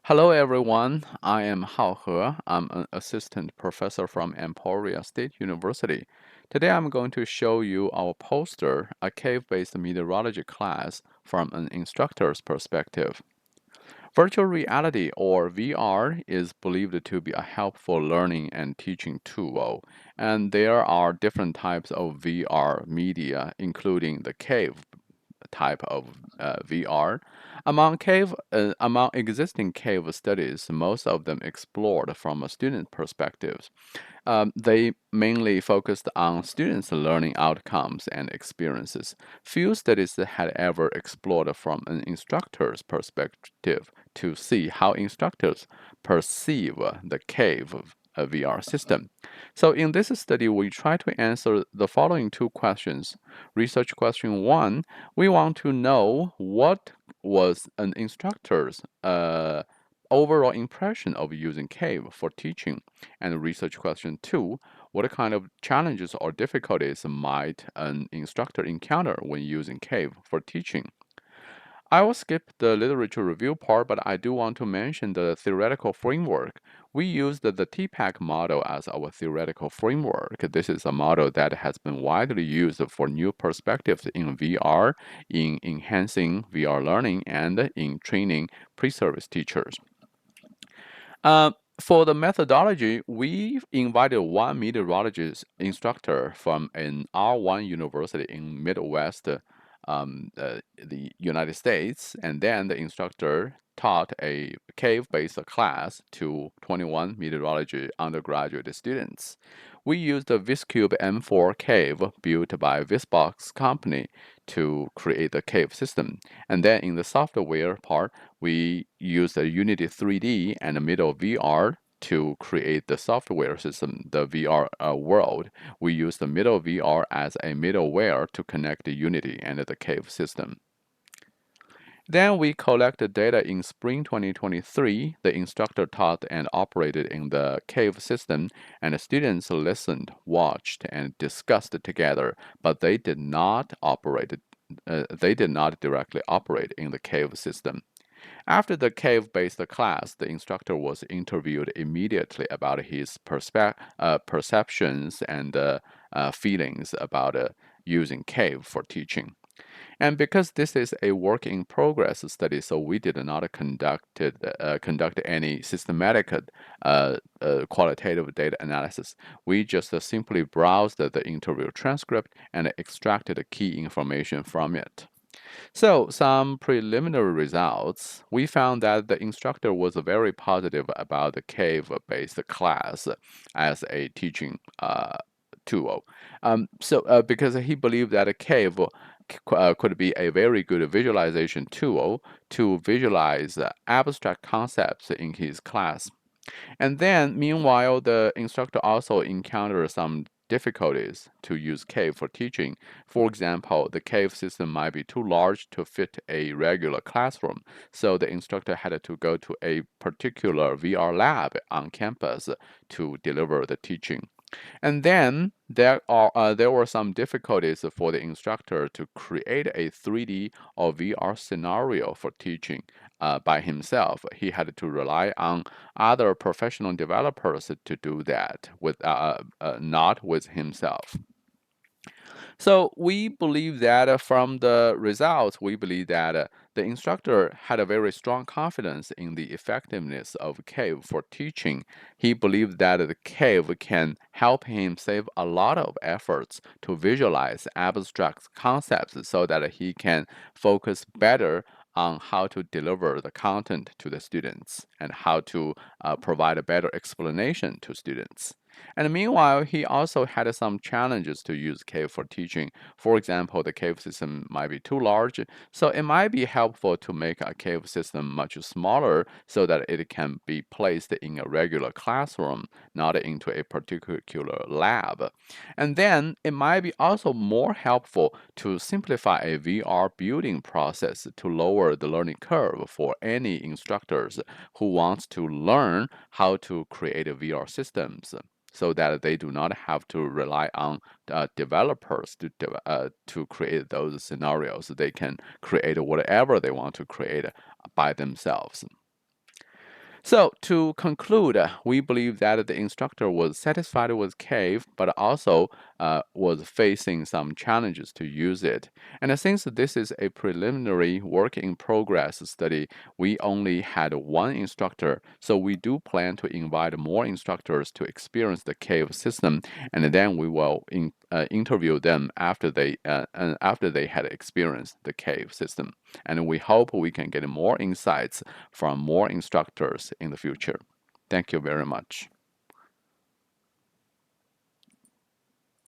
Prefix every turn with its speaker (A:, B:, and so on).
A: Hello everyone, I am Hao He. I'm an assistant professor from Emporia State University. Today I'm going to show you our poster, a cave-based meteorology class from an instructor's perspective. Virtual reality or VR is believed to be a helpful learning and teaching tool, and there are different types of VR media, including the cave type of VR. Among existing cave studies, most of them explored from a student perspective. They mainly focused on students' learning outcomes and experiences. Few studies had ever explored from an instructor's perspective to see how instructors perceive the cave VR system. So in this study, we try to answer the following two questions. Research question one, we want to know what was an instructor's overall impression of using cave for teaching. And research question two, what kind of challenges or difficulties might an instructor encounter when using cave for teaching? I will skip the literature review part, but I do want to mention the theoretical framework. We used the TPAC model as our theoretical framework. This is a model that has been widely used for new perspectives in VR, in enhancing VR learning, and in training pre-service teachers. Uh, for the methodology, we invited one meteorologist instructor from an R1 university in Midwest, the United States, and then the instructor taught a cave-based class to 21 meteorology undergraduate students. We used the VisCube M4 cave built by VisBox company to create the cave system. And then in the software part, we use the Unity 3D and the Middle VR to create the software system, the VR world. We use the Middle VR as a middleware to connect the Unity and the cave system. Then we collected data in spring 2023. The instructor taught and operated in the cave system, and the students listened, watched, and discussed together, but they did not directly operate in the cave system. After the cave-based class, the instructor was interviewed immediately about his perceptions and feelings about using cave for teaching. And because this is a work in progress study, so we did not conduct any systematic qualitative data analysis. We just simply browsed the interview transcript and extracted key information from it. So, some preliminary results. We found that the instructor was very positive about the cave-based class as a teaching tool. Because he believed that a cave could be a very good visualization tool to visualize abstract concepts in his class. And then, meanwhile, the instructor also encountered some difficulties to use cave for teaching. For example, the cave system might be too large to fit a regular classroom, so the instructor had to go to a particular VR lab on campus to deliver the teaching. And then there were some difficulties for the instructor to create a 3D or VR scenario for teaching by himself. He had to rely on other professional developers to do that, not with himself. So we believe that from the results, we believe that the instructor had a very strong confidence in the effectiveness of cave for teaching. He believed that the cave can help him save a lot of efforts to visualize abstract concepts so that he can focus better on how to deliver the content to the students and how to provide a better explanation to students. And meanwhile, he also had some challenges to use cave for teaching. For example, the cave system might be too large, so it might be helpful to make a cave system much smaller so that it can be placed in a regular classroom, not into a particular lab. And then it might be also more helpful to simplify a VR building process to lower the learning curve for any instructors who wants to learn how to create VR systems, so that they do not have to rely on developers to create those scenarios. They can create whatever they want to create by themselves. So to conclude, we believe that the instructor was satisfied with Cave, but also was facing some challenges to use it. And since this is a preliminary work in progress study, we only had one instructor, so we do plan to invite more instructors to experience the Cave system, and then we will interview them after they had experienced the Cave system. And we hope we can get more insights from more instructors in the future. Thank you very much.